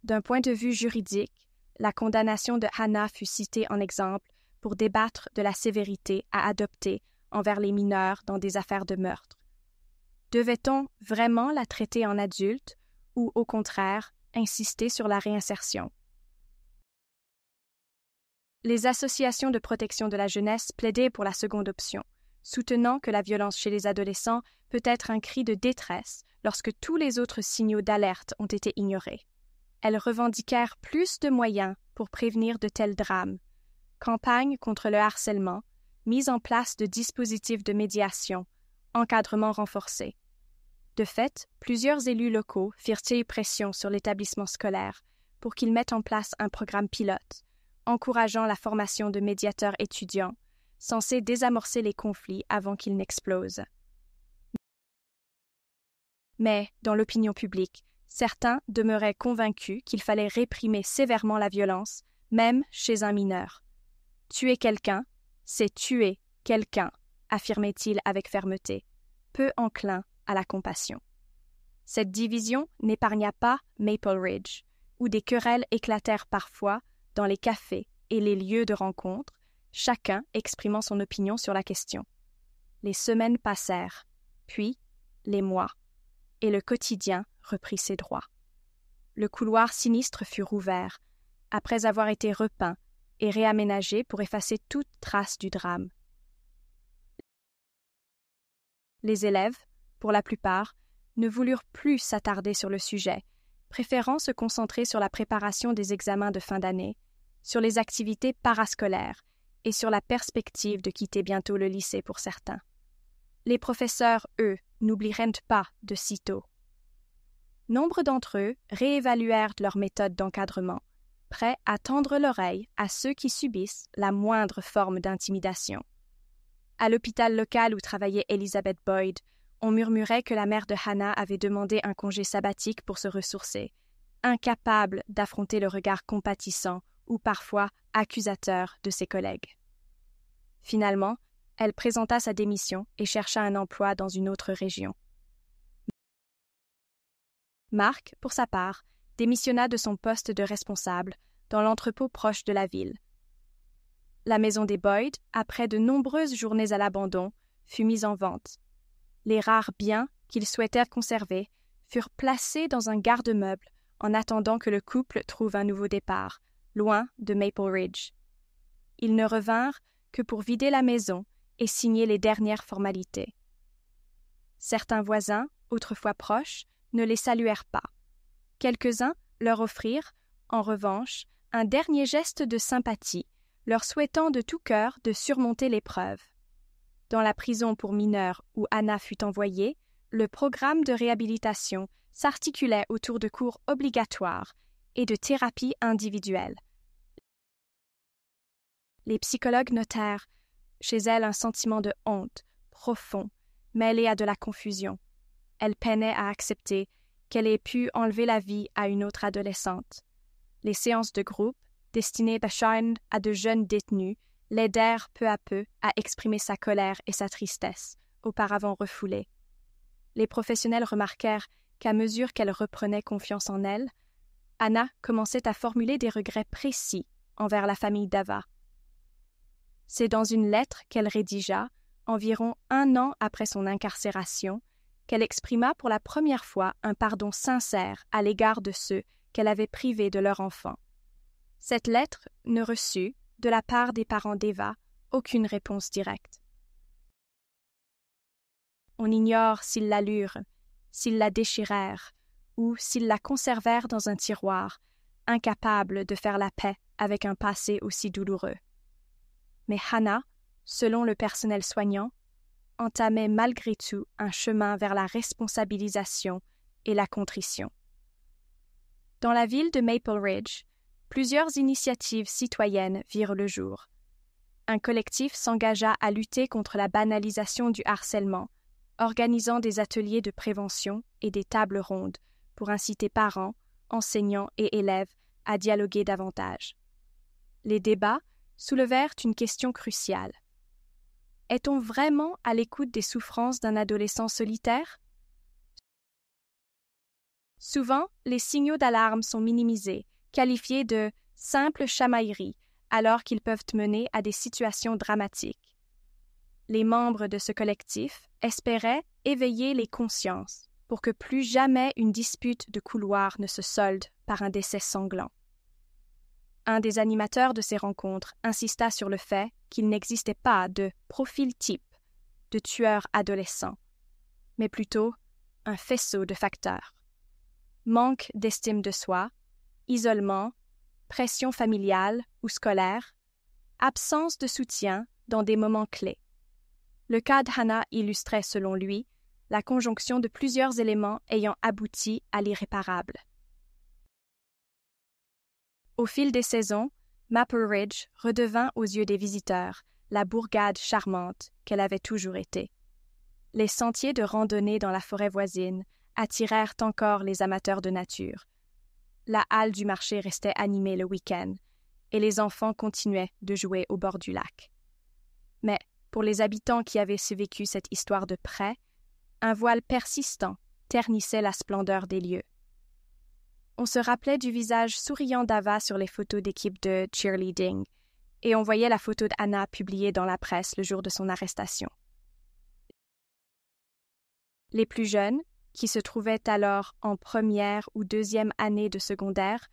D'un point de vue juridique, la condamnation de Hannah fut citée en exemple pour débattre de la sévérité à adopter envers les mineurs dans des affaires de meurtre. Devait-on vraiment la traiter en adulte ou, au contraire, insister sur la réinsertion? Les associations de protection de la jeunesse plaidaient pour la seconde option, soutenant que la violence chez les adolescents peut être un cri de détresse lorsque tous les autres signaux d'alerte ont été ignorés. Elles revendiquèrent plus de moyens pour prévenir de tels drames, campagne contre le harcèlement, mise en place de dispositifs de médiation, encadrement renforcé. De fait, plusieurs élus locaux firent pression sur l'établissement scolaire pour qu'il mette en place un programme pilote, encourageant la formation de médiateurs étudiants, censés désamorcer les conflits avant qu'ils n'explosent. Mais, dans l'opinion publique, certains demeuraient convaincus qu'il fallait réprimer sévèrement la violence, même chez un mineur. Tuer quelqu'un, c'est tuer quelqu'un, affirmait-il avec fermeté, peu enclin à la compassion. Cette division n'épargna pas Maple Ridge, où des querelles éclatèrent parfois dans les cafés et les lieux de rencontre, chacun exprimant son opinion sur la question. Les semaines passèrent, puis les mois, et le quotidien reprit ses droits. Le couloir sinistre fut rouvert, après avoir été repeint et réaménagé pour effacer toute trace du drame. Les élèves, pour la plupart, ne voulurent plus s'attarder sur le sujet, préférant se concentrer sur la préparation des examens de fin d'année, sur les activités parascolaires et sur la perspective de quitter bientôt le lycée pour certains. Les professeurs, eux, n'oublieraient pas de sitôt. Nombre d'entre eux réévaluèrent leur méthode d'encadrement, prêts à tendre l'oreille à ceux qui subissent la moindre forme d'intimidation. À l'hôpital local où travaillait Elizabeth Boyd, on murmurait que la mère de Hannah avait demandé un congé sabbatique pour se ressourcer, incapable d'affronter le regard compatissant ou parfois accusateur de ses collègues. Finalement, elle présenta sa démission et chercha un emploi dans une autre région. Mark, pour sa part, démissionna de son poste de responsable dans l'entrepôt proche de la ville. La maison des Boyd, après de nombreuses journées à l'abandon, fut mise en vente. Les rares biens qu'ils souhaitèrent conserver furent placés dans un garde-meuble en attendant que le couple trouve un nouveau départ, loin de Maple Ridge. Ils ne revinrent que pour vider la maison et signer les dernières formalités. Certains voisins, autrefois proches, ne les saluèrent pas. Quelques-uns leur offrirent, en revanche, un dernier geste de sympathie, leur souhaitant de tout cœur de surmonter l'épreuve. Dans la prison pour mineurs où Hannah fut envoyée, le programme de réhabilitation s'articulait autour de cours obligatoires et de thérapies individuelles. Les psychologues notèrent chez elle un sentiment de honte profond, mêlé à de la confusion. Elle peinait à accepter qu'elle ait pu enlever la vie à une autre adolescente. Les séances de groupe, destinées à de jeunes détenus, l'aidèrent peu à peu à exprimer sa colère et sa tristesse, auparavant refoulées. Les professionnels remarquèrent qu'à mesure qu'elle reprenait confiance en elle, Hannah commençait à formuler des regrets précis envers la famille d'Ava. C'est dans une lettre qu'elle rédigea, environ 1 an après son incarcération, qu'elle exprima pour la première fois un pardon sincère à l'égard de ceux qu'elle avait privés de leur enfant. Cette lettre ne reçut, de la part des parents d'Eva, aucune réponse directe. On ignore s'ils la lurent, s'ils la déchirèrent, ou s'ils la conservèrent dans un tiroir, incapables de faire la paix avec un passé aussi douloureux. Mais Hannah, selon le personnel soignant, entamait malgré tout un chemin vers la responsabilisation et la contrition. Dans la ville de Maple Ridge, plusieurs initiatives citoyennes virent le jour. Un collectif s'engagea à lutter contre la banalisation du harcèlement, organisant des ateliers de prévention et des tables rondes pour inciter parents, enseignants et élèves à dialoguer davantage. Les débats soulevèrent une question cruciale. Est-on vraiment à l'écoute des souffrances d'un adolescent solitaire? Souvent, les signaux d'alarme sont minimisés, qualifiés de « simples chamailleries », alors qu'ils peuvent mener à des situations dramatiques. Les membres de ce collectif espéraient éveiller les consciences pour que plus jamais une dispute de couloir ne se solde par un décès sanglant. Un des animateurs de ces rencontres insista sur le fait qu'il n'existait pas de profil type de tueur adolescent, mais plutôt un faisceau de facteurs. Manque d'estime de soi, isolement, pression familiale ou scolaire, absence de soutien dans des moments clés. Le cas de Hannah illustrait, selon lui, la conjonction de plusieurs éléments ayant abouti à l'irréparable. Au fil des saisons, Maple Ridge redevint aux yeux des visiteurs la bourgade charmante qu'elle avait toujours été. Les sentiers de randonnée dans la forêt voisine attirèrent encore les amateurs de nature. La halle du marché restait animée le week-end, et les enfants continuaient de jouer au bord du lac. Mais, pour les habitants qui avaient vécu cette histoire de près, un voile persistant ternissait la splendeur des lieux. On se rappelait du visage souriant d'Ava sur les photos d'équipe de cheerleading, et on voyait la photo d'Hannah publiée dans la presse le jour de son arrestation. Les plus jeunes, qui se trouvaient alors en première ou deuxième année de secondaire,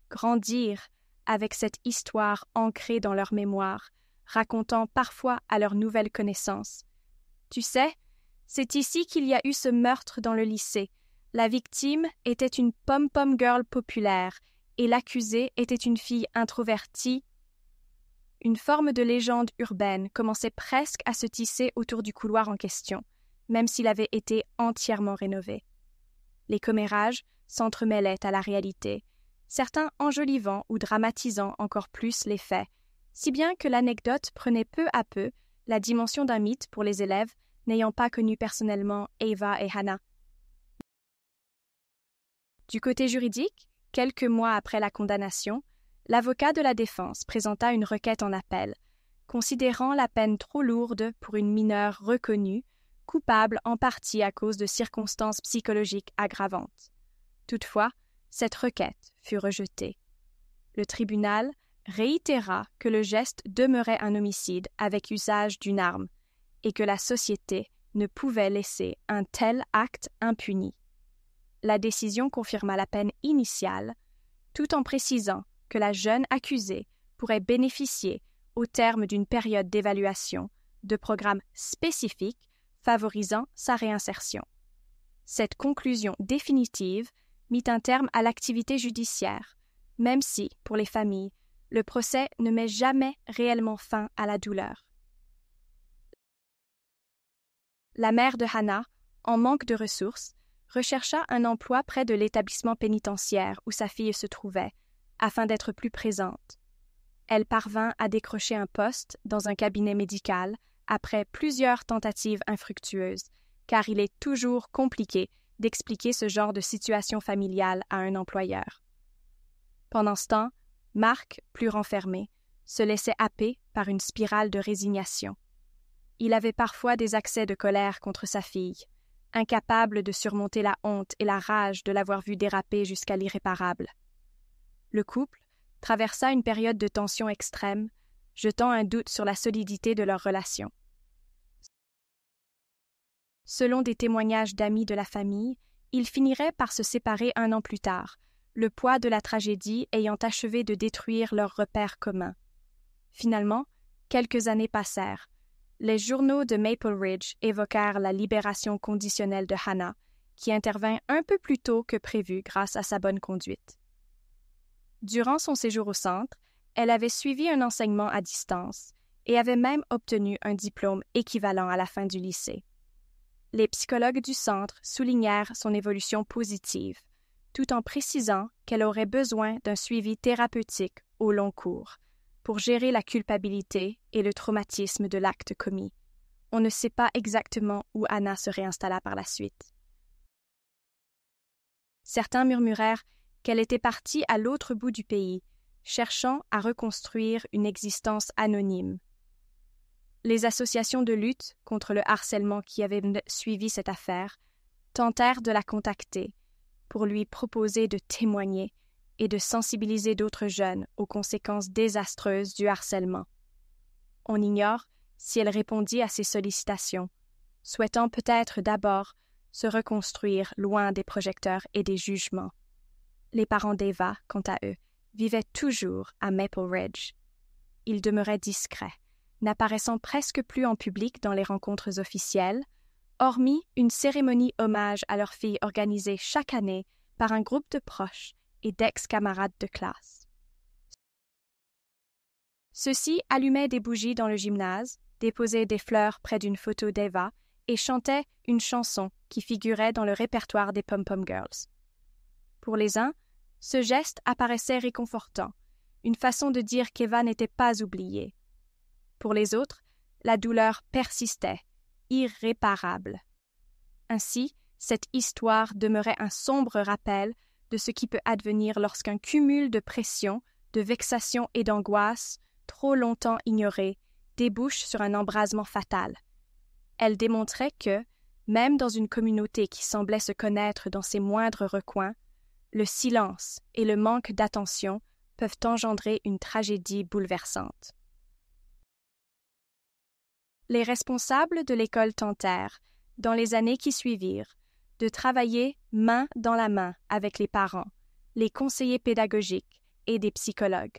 grandirent avec cette histoire ancrée dans leur mémoire, racontant parfois à leurs nouvelles connaissances. « Tu sais, c'est ici qu'il y a eu ce meurtre dans le lycée. La victime était une pom-pom girl populaire et l'accusée était une fille introvertie. » Une forme de légende urbaine commençait presque à se tisser autour du couloir en question, même s'il avait été entièrement rénové. Les commérages s'entremêlaient à la réalité, certains enjolivant ou dramatisant encore plus les faits, si bien que l'anecdote prenait peu à peu la dimension d'un mythe pour les élèves n'ayant pas connu personnellement Ava et Hannah. Du côté juridique, quelques mois après la condamnation, l'avocat de la défense présenta une requête en appel, considérant la peine trop lourde pour une mineure reconnue, coupable en partie à cause de circonstances psychologiques aggravantes. Toutefois, cette requête fut rejetée. Le tribunal réitéra que le geste demeurait un homicide avec usage d'une arme et que la société ne pouvait laisser un tel acte impuni. La décision confirma la peine initiale, tout en précisant que la jeune accusée pourrait bénéficier, au terme d'une période d'évaluation, de programmes spécifiques favorisant sa réinsertion. Cette conclusion définitive mit un terme à l'activité judiciaire, même si, pour les familles, le procès ne met jamais réellement fin à la douleur. La mère de Hannah, en manque de ressources, rechercha un emploi près de l'établissement pénitentiaire où sa fille se trouvait, afin d'être plus présente. Elle parvint à décrocher un poste dans un cabinet médical après plusieurs tentatives infructueuses, car il est toujours compliqué d'expliquer ce genre de situation familiale à un employeur. Pendant ce temps, Mark, plus renfermé, se laissait happer par une spirale de résignation. Il avait parfois des accès de colère contre sa fille, incapable de surmonter la honte et la rage de l'avoir vue déraper jusqu'à l'irréparable. Le couple traversa une période de tension extrême, jetant un doute sur la solidité de leur relation. Selon des témoignages d'amis de la famille, ils finiraient par se séparer 1 an plus tard, le poids de la tragédie ayant achevé de détruire leurs repères communs. Finalement, quelques années passèrent. Les journaux de Maple Ridge évoquèrent la libération conditionnelle de Hannah, qui intervint un peu plus tôt que prévu grâce à sa bonne conduite. Durant son séjour au centre, elle avait suivi un enseignement à distance et avait même obtenu un diplôme équivalent à la fin du lycée. Les psychologues du centre soulignèrent son évolution positive, tout en précisant qu'elle aurait besoin d'un suivi thérapeutique au long cours pour gérer la culpabilité et le traumatisme de l'acte commis. On ne sait pas exactement où Hannah se réinstalla par la suite. Certains murmurèrent qu'elle était partie à l'autre bout du pays, cherchant à reconstruire une existence anonyme. Les associations de lutte contre le harcèlement qui avaient suivi cette affaire tentèrent de la contacter pour lui proposer de témoigner et de sensibiliser d'autres jeunes aux conséquences désastreuses du harcèlement. On ignore si elle répondit à ces sollicitations, souhaitant peut-être d'abord se reconstruire loin des projecteurs et des jugements. Les parents d'Eva, quant à eux, vivaient toujours à Maple Ridge. Ils demeuraient discrets, n'apparaissant presque plus en public dans les rencontres officielles, hormis une cérémonie hommage à leur fille organisée chaque année par un groupe de proches et d'ex-camarades de classe. Ceux-ci allumaient des bougies dans le gymnase, déposaient des fleurs près d'une photo d'Eva et chantaient une chanson qui figurait dans le répertoire des Pom-Pom Girls. Pour les uns, ce geste apparaissait réconfortant, une façon de dire qu'Eva n'était pas oubliée. Pour les autres, la douleur persistait, irréparable. Ainsi, cette histoire demeurait un sombre rappel de ce qui peut advenir lorsqu'un cumul de pression, de vexation et d'angoisse, trop longtemps ignorés, débouche sur un embrasement fatal. Elle démontrait que, même dans une communauté qui semblait se connaître dans ses moindres recoins, le silence et le manque d'attention peuvent engendrer une tragédie bouleversante. Les responsables de l'école tentèrent, dans les années qui suivirent, de travailler main dans la main avec les parents, les conseillers pédagogiques et des psychologues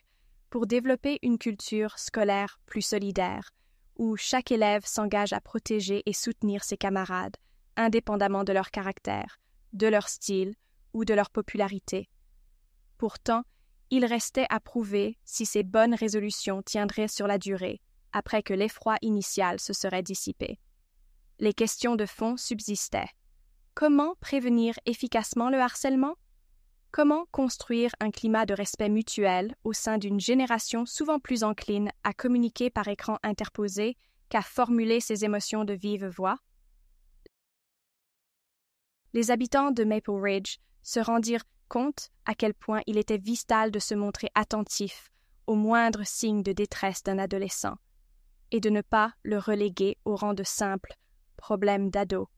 pour développer une culture scolaire plus solidaire, où chaque élève s'engage à protéger et soutenir ses camarades, indépendamment de leur caractère, de leur style ou de leur popularité. Pourtant, il restait à prouver si ces bonnes résolutions tiendraient sur la durée, après que l'effroi initial se serait dissipé. Les questions de fond subsistaient. Comment prévenir efficacement le harcèlement? Comment construire un climat de respect mutuel au sein d'une génération souvent plus encline à communiquer par écran interposé qu'à formuler ses émotions de vive voix? Les habitants de Maple Ridge se rendirent compte à quel point il était vital de se montrer attentif aux moindres signes de détresse d'un adolescent et de ne pas le reléguer au rang de simple problème d'ado.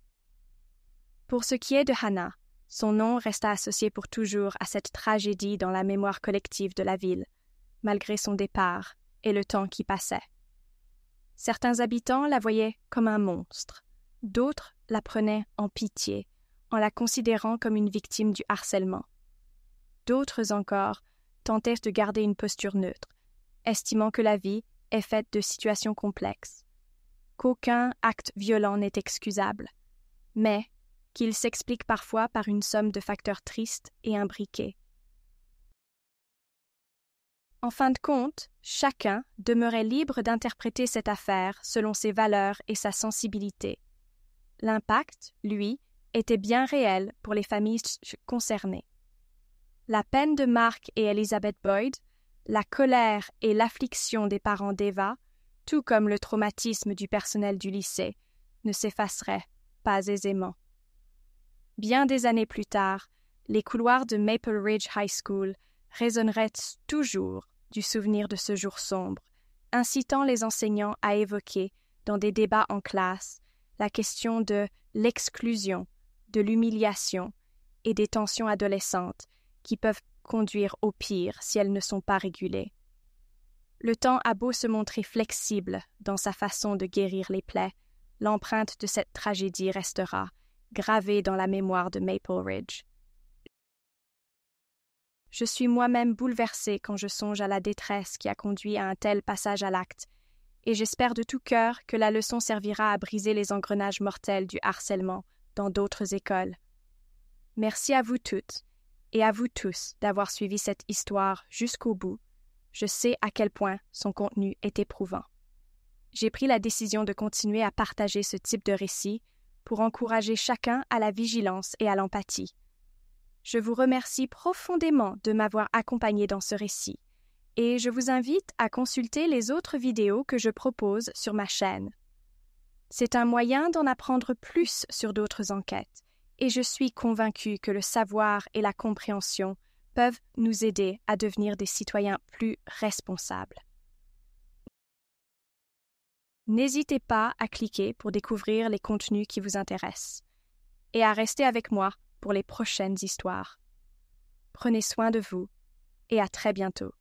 Pour ce qui est de Hannah, son nom resta associé pour toujours à cette tragédie dans la mémoire collective de la ville, malgré son départ et le temps qui passait. Certains habitants la voyaient comme un monstre, d'autres la prenaient en pitié, en la considérant comme une victime du harcèlement. D'autres encore tentèrent de garder une posture neutre, estimant que la vie est faite de situations complexes, qu'aucun acte violent n'est excusable, mais qu'il s'explique parfois par une somme de facteurs tristes et imbriqués. En fin de compte, chacun demeurait libre d'interpréter cette affaire selon ses valeurs et sa sensibilité. L'impact, lui, était bien réel pour les familles concernées. La peine de Mark et Elizabeth Boyd, la colère et l'affliction des parents d'Eva, tout comme le traumatisme du personnel du lycée, ne s'effaceraient pas aisément. Bien des années plus tard, les couloirs de Maple Ridge High School résonneraient toujours du souvenir de ce jour sombre, incitant les enseignants à évoquer, dans des débats en classe, la question de l'exclusion, de l'humiliation et des tensions adolescentes qui peuvent conduire au pire si elles ne sont pas régulées. Le temps a beau se montrer flexible dans sa façon de guérir les plaies, l'empreinte de cette tragédie restera gravée dans la mémoire de Maple Ridge. Je suis moi-même bouleversée quand je songe à la détresse qui a conduit à un tel passage à l'acte, et j'espère de tout cœur que la leçon servira à briser les engrenages mortels du harcèlement dans d'autres écoles. Merci à vous toutes et à vous tous d'avoir suivi cette histoire jusqu'au bout. Je sais à quel point son contenu est éprouvant. J'ai pris la décision de continuer à partager ce type de récit pour encourager chacun à la vigilance et à l'empathie. Je vous remercie profondément de m'avoir accompagné dans ce récit et je vous invite à consulter les autres vidéos que je propose sur ma chaîne. C'est un moyen d'en apprendre plus sur d'autres enquêtes et je suis convaincue que le savoir et la compréhension peuvent nous aider à devenir des citoyens plus responsables. N'hésitez pas à cliquer pour découvrir les contenus qui vous intéressent et à rester avec moi pour les prochaines histoires. Prenez soin de vous et à très bientôt.